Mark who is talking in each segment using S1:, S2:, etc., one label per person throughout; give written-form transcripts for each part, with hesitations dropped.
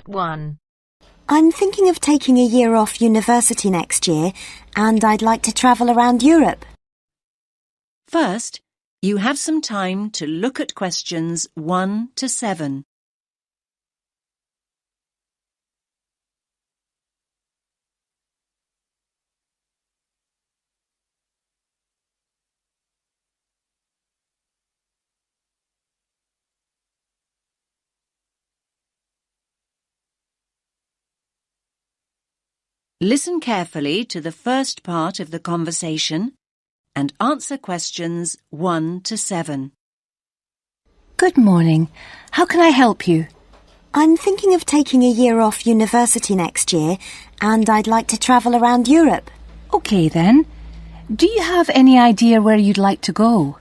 S1: Part 1.
S2: I'm thinking of taking a year off university next year, and I'd like to travel around Europe.
S3: First, you have some time to look at questions 1 to 7. Listen carefully to the first part of the conversation and answer questions 1 to 7.
S4: Good morning. How can I help you?
S2: I'm thinking of taking a year off university next year, and I'd like to travel around Europe.
S4: OK then. Do you have any idea where you'd like to go?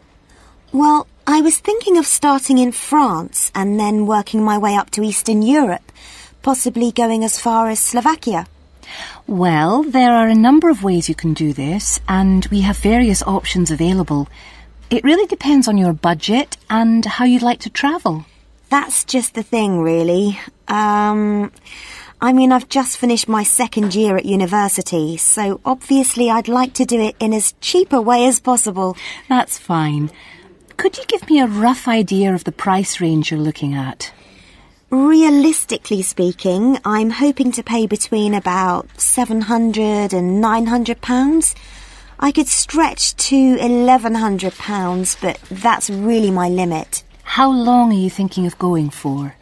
S2: Well, I was thinking of starting in France and then working my way up to Eastern Europe, possibly going as far as Slovakia.
S4: Well, there are a number of ways you can do this, and we have various options available. It really depends on your budget and how you'd like to travel.
S2: That's just the thing, really. I've just finished my second year at university, so obviously I'd like to do it in as cheap a way as possible.
S4: That's fine. Could you give me a rough idea of the price range you're looking at?
S2: Realistically speaking, I'm hoping to pay between about £700 and £900. I could stretch to £1,100, but that's really my limit.
S4: How long are you thinking of going for?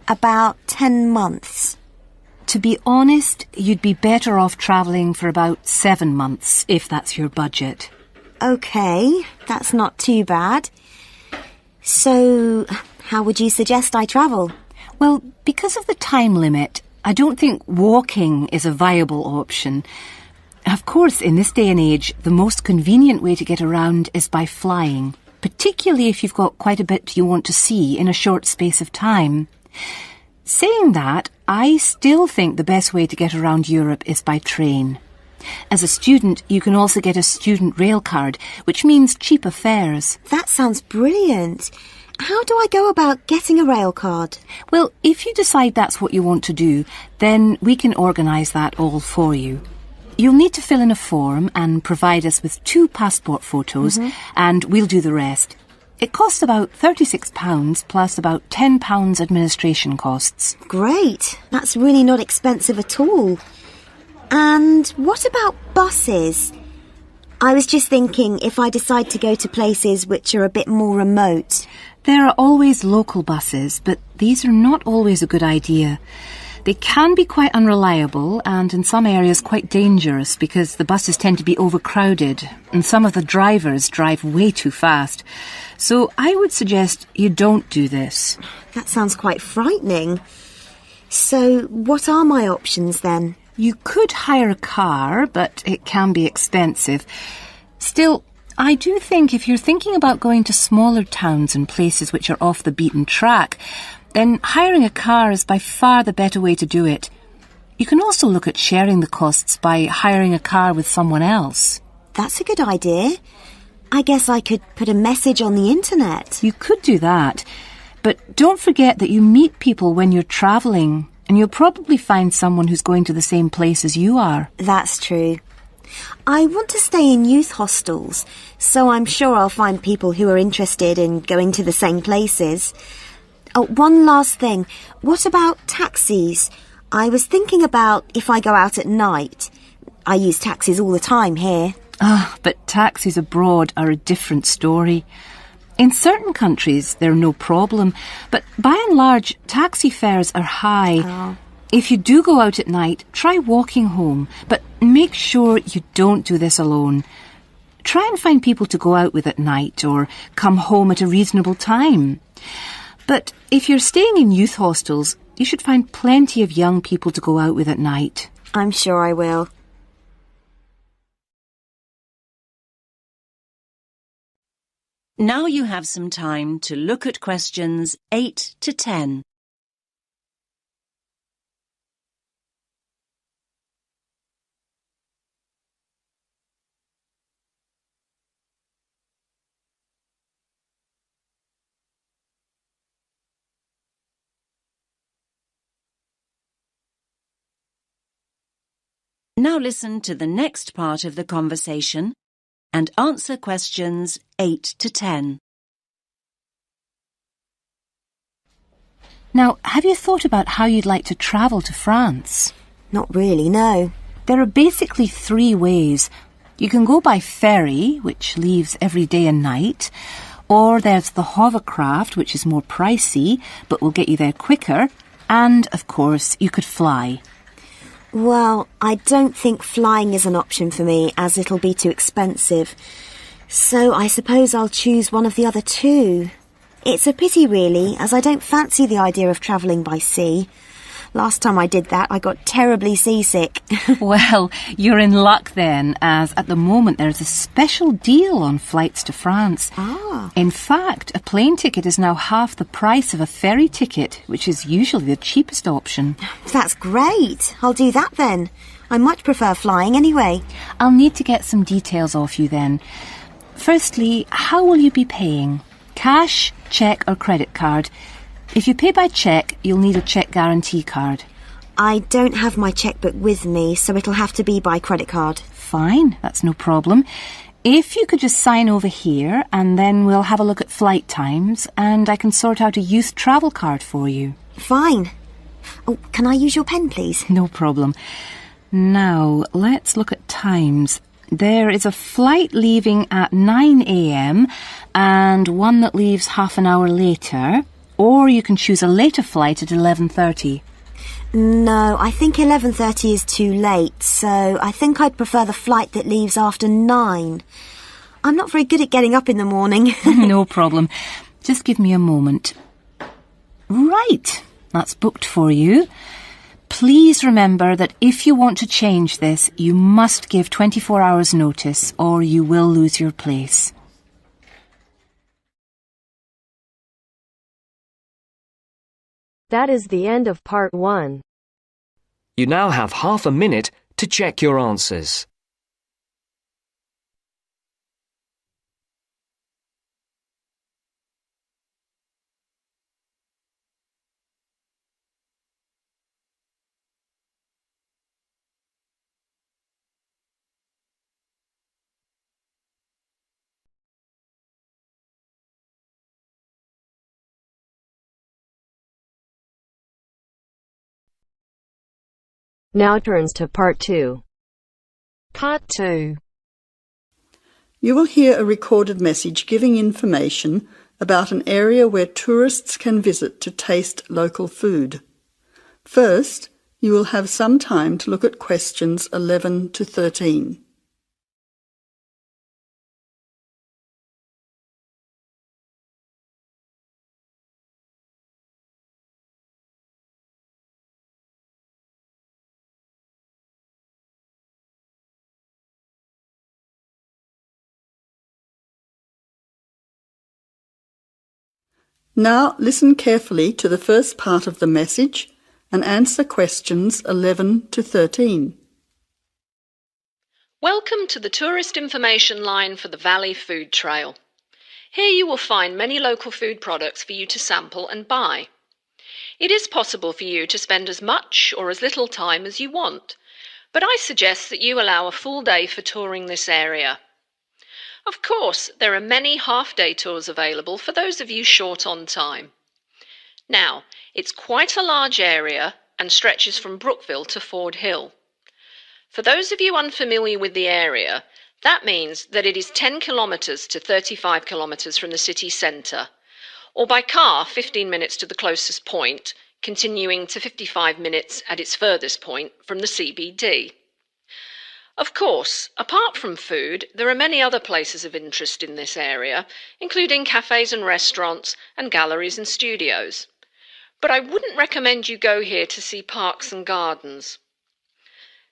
S2: About 10 months.
S4: To be honest, you'd be better off travelling for about 7 months, if that's your budget.
S2: OK, that's not too bad. So, how would you suggest I travel?
S4: Well, because of the time limit, I don't think walking is a viable option. Of course, in this day and age, the most convenient way to get around is by flying, particularly if you've got quite a bit you want to see in a short space of time. Saying that, I still think the best way to get around Europe is by train. As a student, you can also get a student rail card, which means cheaper fares.
S2: That sounds brilliant. How do I go about getting a rail card?
S4: Well, if you decide that's what you want to do, then we can organise that all for you. You'll need to fill in a form and provide us with 2 passport photos, and we'll do the rest. It costs about £36 plus about £10 administration costs.
S2: Great. That's really not expensive at all. And what about buses? I was just thinking if I decide to go to places which are a bit more remote.
S4: There are always local buses, but these are not always a good idea. They can be quite unreliable and in some areas quite dangerous because the buses tend to be overcrowded and some of the drivers drive way too fast. So I would suggest you don't do this.
S2: That sounds quite frightening. So what are my options then?
S4: You could hire a car, but it can be expensive. Still, I do think if you're thinking about going to smaller towns and places which are off the beaten track, then hiring a car is by far the better way to do it. You can also look at sharing the costs by hiring a car with someone else.
S2: That's a good idea. I guess I could put a message on the internet.
S4: You could do that, but don't forget that you meet people when you're travelling, and you'll probably find someone who's going to the same place as you are.
S2: That's true. I want to stay in youth hostels, so I'm sure I'll find people who are interested in going to the same places. Oh, one last thing. What about taxis? I was thinking about if I go out at night. I use taxis all the time here.
S4: But taxis abroad are a different story. In certain countries, they're no problem, but by and large, taxi fares are high.
S2: Oh.
S4: If you do go out at night, try walking home, but make sure you don't do this alone. Try and find people to go out with at night or come home at a reasonable time. But if you're staying in youth hostels, you should find plenty of young people to go out with at night.
S2: I'm sure I will.
S3: Now you have some time to look at questions 8 to 10. Now listen to the next part of the conversation and answer questions 8 to 10.
S4: Now, have you thought about how you'd like to travel to France?
S2: Not really, no.
S4: There are basically 3 ways. You can go by ferry, which leaves every day and night, or there's the hovercraft, which is more pricey, but will get you there quicker, and, of course, you could fly.
S2: Well, I don't think flying is an option for me, as it'll be too expensive. So I suppose I'll choose one of the other 2. It's a pity, really, as I don't fancy the idea of travelling by sea. Last time I did that, I got terribly seasick.
S4: Well, you're in luck then, as at the moment there's a special deal on flights to France.
S2: Ah.
S4: In fact, a plane ticket is now half the price of a ferry ticket, which is usually the cheapest option.
S2: That's great. I'll do that then. I much prefer flying anyway.
S4: I'll need to get some details off you then. Firstly, how will you be paying? Cash, cheque or credit card? If you pay by cheque, you'll need a cheque guarantee card.
S2: I don't have my chequebook with me, so it'll have to be by credit card.
S4: Fine, that's no problem. If you could just sign over here, and then we'll have a look at flight times, and I can sort out a youth travel card for you.
S2: Fine. Oh, can I use your pen, please?
S4: No problem. Now, let's look at times. There is a flight leaving at 9 a.m. and one that leaves half an hour later. Or you can choose a later flight at 11:30.
S2: No, I think 11:30 is too late, so I think I'd prefer the flight that leaves after 9. I'm not very good at getting up in the morning.
S4: No problem. Just give me a moment. Right, that's booked for you. Please remember that if you want to change this, you must give 24 hours notice or you will lose your place.
S1: That is the end of part 1.
S5: You now have half a minute to check your answers.
S1: Now turns to part 2. Part 2.
S6: You will hear a recorded message giving information about an area where tourists can visit to taste local food. First, you will have some time to look at questions 11 to 13. Now listen carefully to the first part of the message and answer questions 11 to 13.
S7: Welcome to the tourist information line for the Valley Food Trail. Here you will find many local food products for you to sample and buy. It is possible for you to spend as much or as little time as you want, but I suggest that you allow a full day for touring this area. Of course, there are many half-day tours available for those of you short on time. Now, it's quite a large area and stretches from Brookville to Ford Hill. For those of you unfamiliar with the area, that means that it is 10 kilometres to 35 kilometres from the city centre, or by car 15 minutes to the closest point, continuing to 55 minutes at its furthest point from the CBD. Of course, apart from food, there are many other places of interest in this area, including cafes and restaurants and galleries and studios. But I wouldn't recommend you go here to see parks and gardens.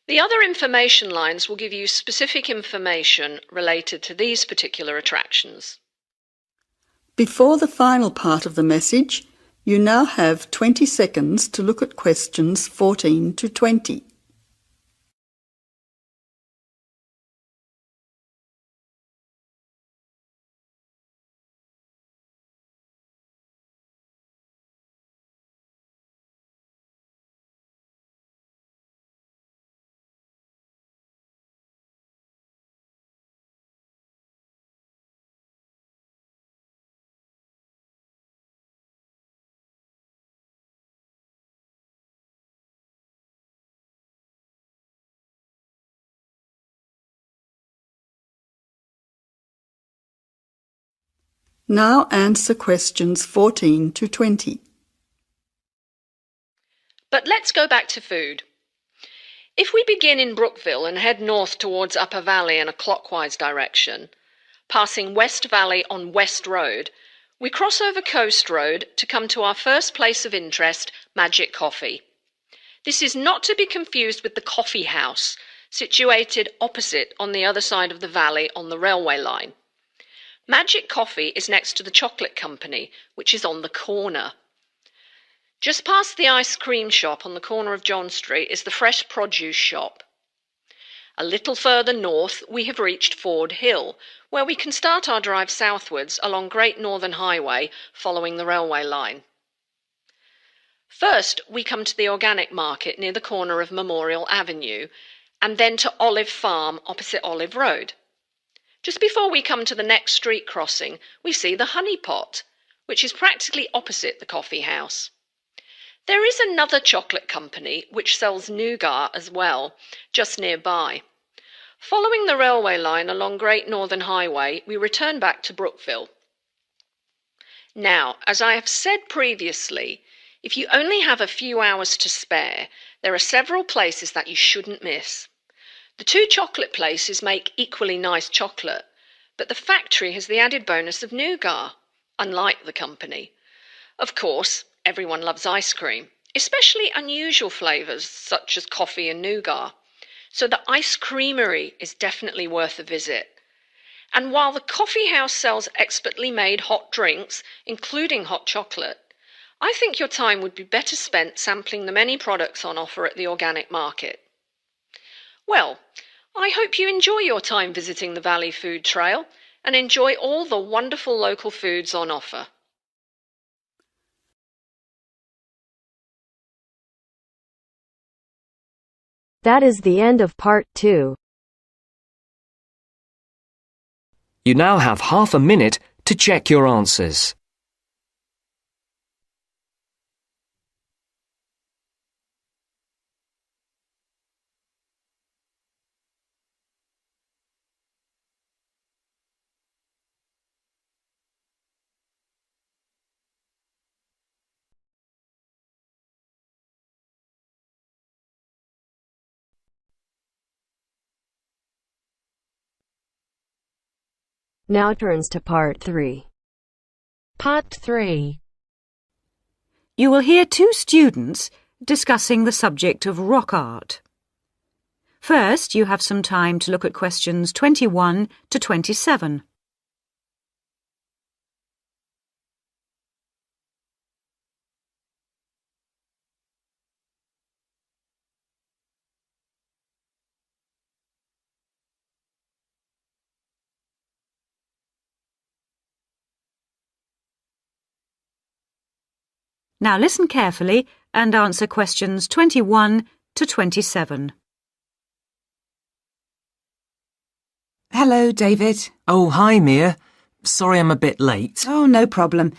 S7: The other information lines will give you specific information related to these particular attractions.
S6: Before the final part of the message, you now have 20 seconds to look at questions 14 to 20. Now answer questions 14 to 20.
S7: But let's go back to food. If we begin in Brookville and head north towards Upper Valley in a clockwise direction, passing West Valley on West Road, we cross over Coast Road to come to our first place of interest, Magic Coffee. This is not to be confused with the coffee house, situated opposite on the other side of the valley on the railway line. Magic Coffee is next to the chocolate company, which is on the corner. Just past the ice cream shop on the corner of John Street is the fresh produce shop. A little further north we have reached Ford Hill, where we can start our drive southwards along Great Northern Highway following the railway line. First we come to the organic market near the corner of Memorial Avenue, and then to Olive Farm opposite Olive Road. Just before we come to the next street crossing, we see the Honey Pot, which is practically opposite the coffee house. There is another chocolate company which sells nougat as well, just nearby. Following the railway line along Great Northern Highway, we return back to Brookville. Now, as I have said previously, if you only have a few hours to spare, there are several places that you shouldn't miss. The two chocolate places make equally nice chocolate, but the factory has the added bonus of nougat, unlike the company. Of course, everyone loves ice cream, especially unusual flavours such as coffee and nougat, so the ice creamery is definitely worth a visit. And while the coffee house sells expertly made hot drinks, including hot chocolate, I think your time would be better spent sampling the many products on offer at the organic market. Well, I hope you enjoy your time visiting the Valley Food Trail and enjoy all the wonderful local foods on offer.
S1: That is the end of part 2.
S5: You now have half a minute to check your answers.
S1: Now turns to part 3.
S8: Part 3.
S9: You will hear two students discussing the subject of rock art. First, you have some time to look at questions 21 to 27. Now listen carefully and answer questions 21 to 27.
S10: Hello, David.
S11: Oh, hi, Mia. Sorry I'm a bit late.
S10: Oh, no problem.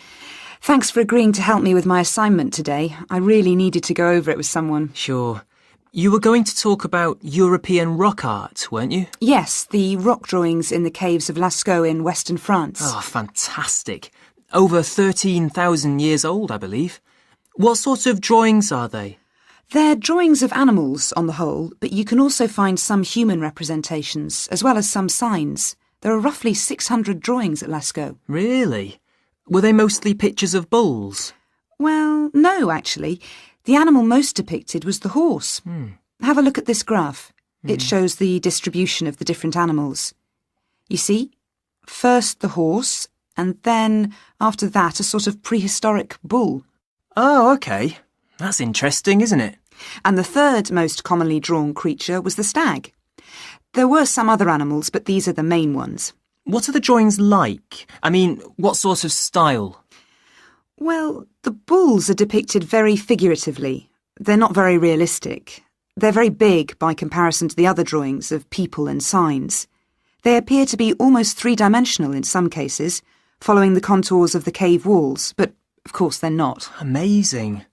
S10: Thanks for agreeing to help me with my assignment today. I really needed to go over it with someone.
S11: Sure. You were going to talk about European rock art, weren't you?
S10: Yes, the rock drawings in the caves of Lascaux in western France.
S11: Oh, fantastic. Over 13,000 years old, I believe. What sort of drawings are they?
S10: They're drawings of animals on the whole, but you can also find some human representations, as well as some signs. There are roughly 600 drawings at Lascaux.
S11: Really? Were they mostly pictures of bulls?
S10: Well, no, actually. The animal most depicted was the horse. Have a look at this graph. It shows the distribution of the different animals. You see, first the horse, and then, after that, a sort of prehistoric bull.
S11: Oh, OK. That's interesting, isn't it?
S10: And the third most commonly drawn creature was the stag. There were some other animals, but these are the main ones.
S11: What are the drawings like? I mean, what sort of style?
S10: Well, the bulls are depicted very figuratively. They're not very realistic. They're very big by comparison to the other drawings of people and signs. They appear to be almost three-dimensional in some cases, following the contours of the cave walls, but of course they're not.
S11: Amazing.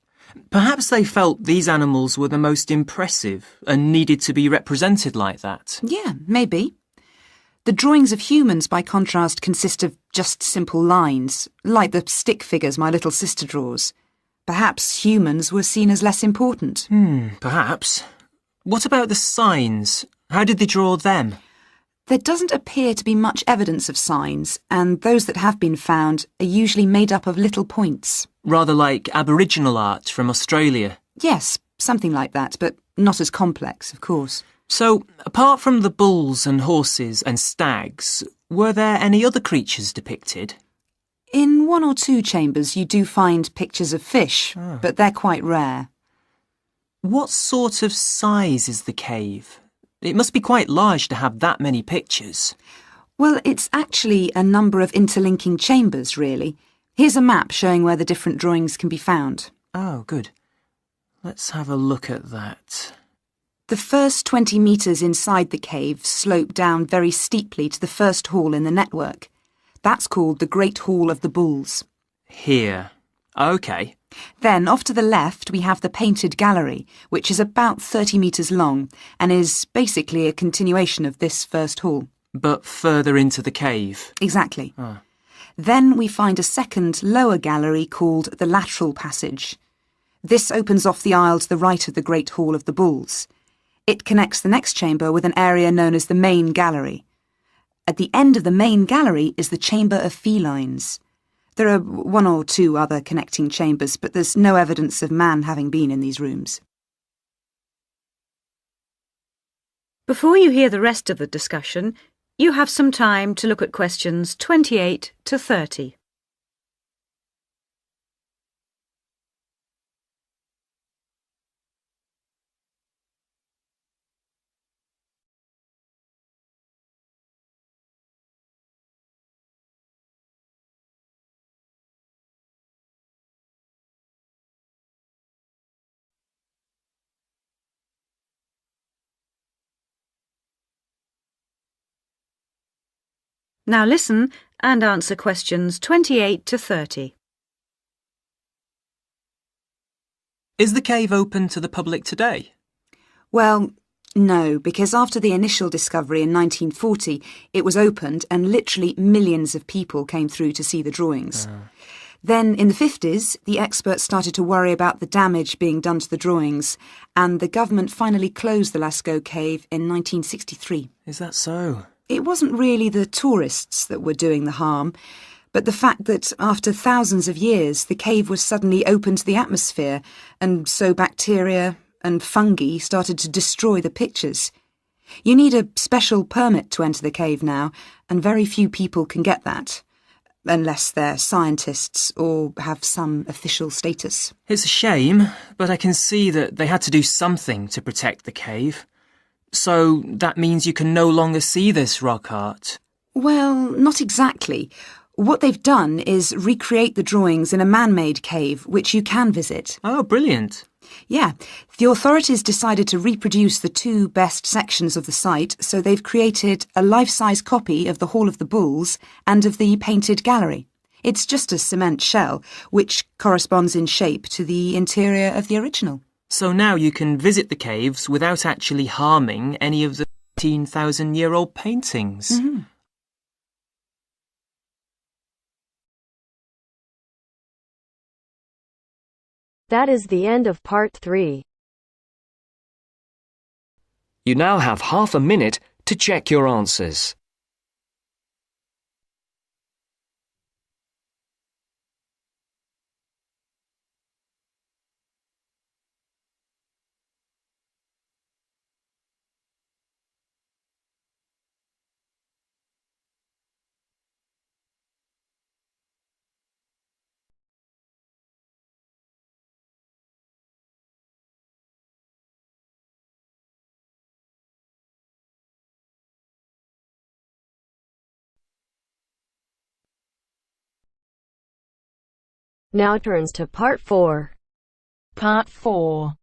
S11: Perhaps they felt these animals were the most impressive and needed to be represented like that.
S10: Yeah, maybe. The drawings of humans, by contrast, consist of just simple lines, like the stick figures my little sister draws. Perhaps humans were seen as less important.
S11: Perhaps. What about the signs? How did they draw them?
S10: There doesn't appear to be much evidence of signs, and those that have been found are usually made up of little points.
S11: Rather like Aboriginal art from Australia.
S10: Yes, something like that, but not as complex, of course.
S11: So, apart from the bulls and horses and stags, were there any other creatures depicted?
S10: In one or two chambers you do find pictures of fish, but they're quite rare.
S11: What sort of size is the cave? It must be quite large to have that many pictures.
S10: Well, it's actually a number of interlinking chambers, really. Here's a map showing where the different drawings can be found.
S11: Oh, good. Let's have a look at that.
S10: The first 20 metres inside the cave slope down very steeply to the first hall in the network. That's called the Great Hall of the Bulls.
S11: Here. OK.
S10: Then, off to the left, we have the Painted Gallery, which is about 30 metres long and is basically a continuation of this first hall.
S11: But further into the cave.
S10: Exactly. Then we find a second, lower gallery called the Lateral Passage. This opens off the aisle to the right of the Great Hall of the Bulls. It connects the next chamber with an area known as the Main Gallery. At the end of the Main Gallery is the Chamber of Felines. There are one or two other connecting chambers, but there's no evidence of man having been in these rooms.
S9: Before you hear the rest of the discussion, you have some time to look at questions 28 to 30. Now listen and answer questions 28 to 30.
S11: Is the cave open to the public today?
S10: Well, no, because after the initial discovery in 1940, it was opened and literally millions of people came through to see the drawings. Then, in the 50s, the experts started to worry about the damage being done to the drawings, and the government finally closed the Lascaux cave in 1963.
S11: Is that so?
S10: It wasn't really the tourists that were doing the harm, but the fact that after thousands of years the cave was suddenly open to the atmosphere, and so bacteria and fungi started to destroy the pictures. You need a special permit to enter the cave now, and very few people can get that, unless they're scientists or have some official status.
S11: It's a shame, but I can see that they had to do something to protect the cave. So that means you can no longer see this rock art?
S10: Well, not exactly. What they've done is recreate the drawings in a man-made cave, which you can visit.
S11: Oh, brilliant.
S10: Yeah, the authorities decided to reproduce the two best sections of the site, so they've created a life-size copy of the Hall of the Bulls and of the Painted Gallery. It's just a cement shell, which corresponds in shape to the interior of the original.
S11: So now you can visit the caves without actually harming any of the 13,000-year-old paintings.
S10: Mm-hmm.
S1: That is the end of part 3.
S5: You now have half a minute to check your answers.
S1: Now turns to part 4.
S8: Part 4.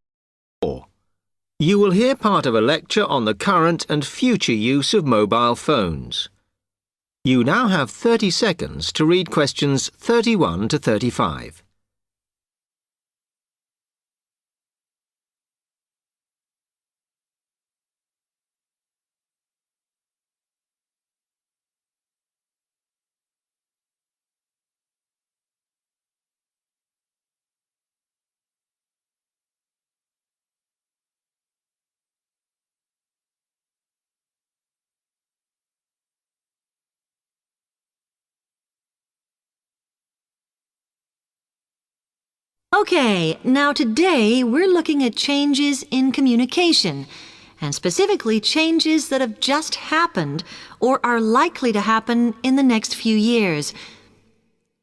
S12: You will hear part of a lecture on the current and future use of mobile phones. You now have 30 seconds to read questions 31 to 35.
S13: Okay, now today we're looking at changes in communication, and specifically changes that have just happened or are likely to happen in the next few years.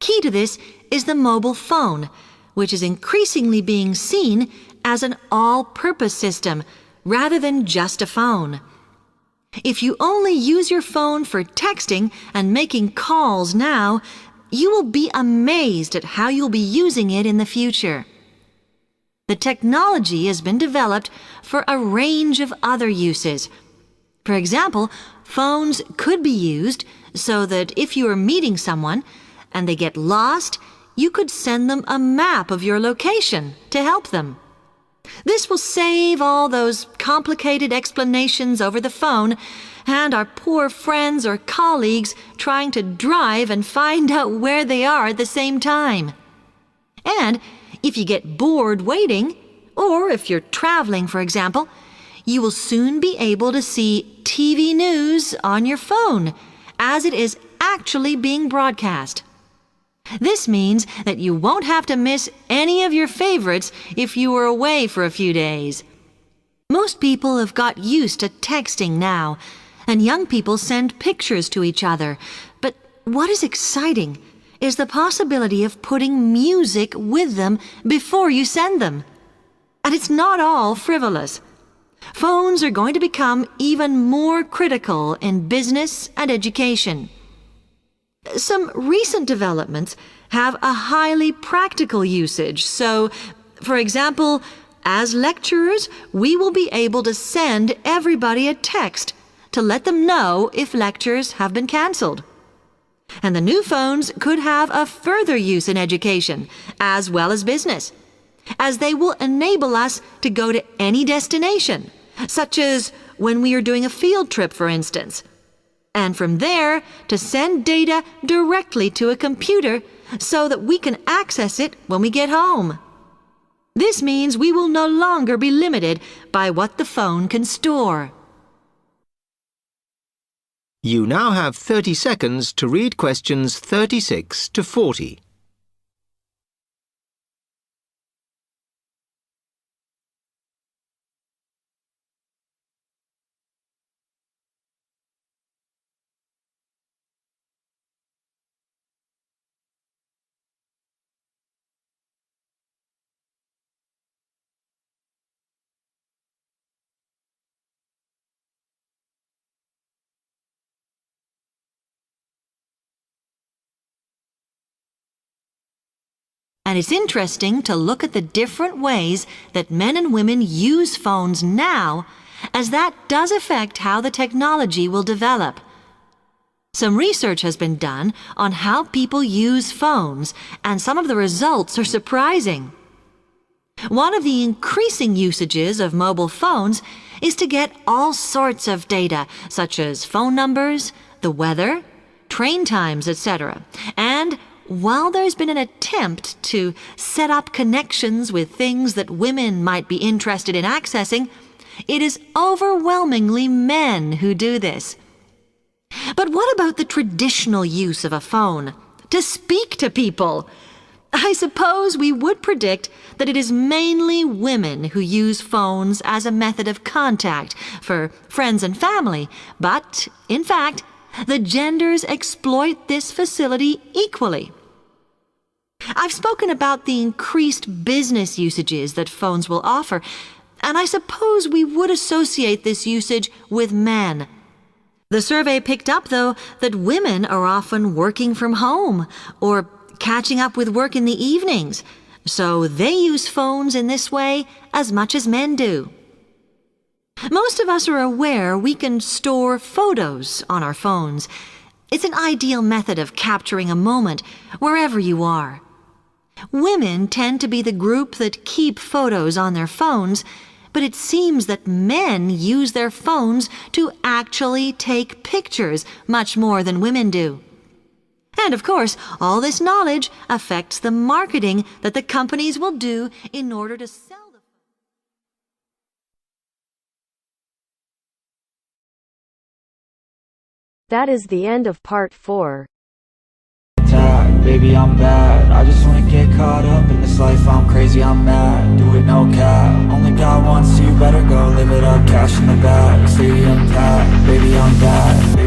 S13: Key to this is the mobile phone, which is increasingly being seen as an all-purpose system rather than just a phone. If you only use your phone for texting and making calls now, you will be amazed at how you'll be using it in the future. The technology has been developed for a range of other uses. For example, phones could be used so that if you are meeting someone and they get lost, you could send them a map of your location to help them. This will save all those complicated explanations over the phone and our poor friends or colleagues trying to drive and find out where they are at the same time. And if you get bored waiting, or if you're traveling, for example, you will soon be able to see TV news on your phone as it is actually being broadcast. This means that you won't have to miss any of your favorites if you were away for a few days. Most people have got used to texting now, and young people send pictures to each other. But what is exciting is the possibility of putting music with them before you send them. And it's not all frivolous. Phones are going to become even more critical in business and education. Some recent developments have a highly practical usage. So, for example, as lecturers, we will be able to send everybody a text to let them know if lectures have been cancelled. And the new phones could have a further use in education, as well as business, as they will enable us to go to any destination, such as when we are doing a field trip, for instance, and from there to send data directly to a computer so that we can access it when we get home. This means we will no longer be limited by what the phone can store.
S12: You now have 30 seconds to read questions 36 to 40.
S13: And it's interesting to look at the different ways that men and women use phones now, as that does affect how the technology will develop. Some research has been done on how people use phones, and some of the results are surprising. One of the increasing usages of mobile phones is to get all sorts of data, such as phone numbers, the weather, train times, etc. And while there's been an attempt to set up connections with things that women might be interested in accessing, it is overwhelmingly men who do this. But what about the traditional use of a phone? To speak to people? I suppose we would predict that it is mainly women who use phones as a method of contact for friends and family, but, in fact, the genders exploit this facility equally. I've spoken about the increased business usages that phones will offer, and I suppose we would associate this usage with men. The survey picked up, though, that women are often working from home or catching up with work in the evenings, so they use phones in this way as much as men do. Most of us are aware we can store photos on our phones. It's an ideal method of capturing a moment wherever you are. Women tend to be the group that keep photos on their phones, but it seems that men use their phones to actually take pictures much more than women do. And of course, all this knowledge affects the marketing that the companies will do in order to sell the phone.
S1: That is the end of part 4.
S14: Baby, I'm bad. I just wanna get caught up in this life. I'm crazy. better go live it up, cash in the bag, city on tap, baby I'm bad.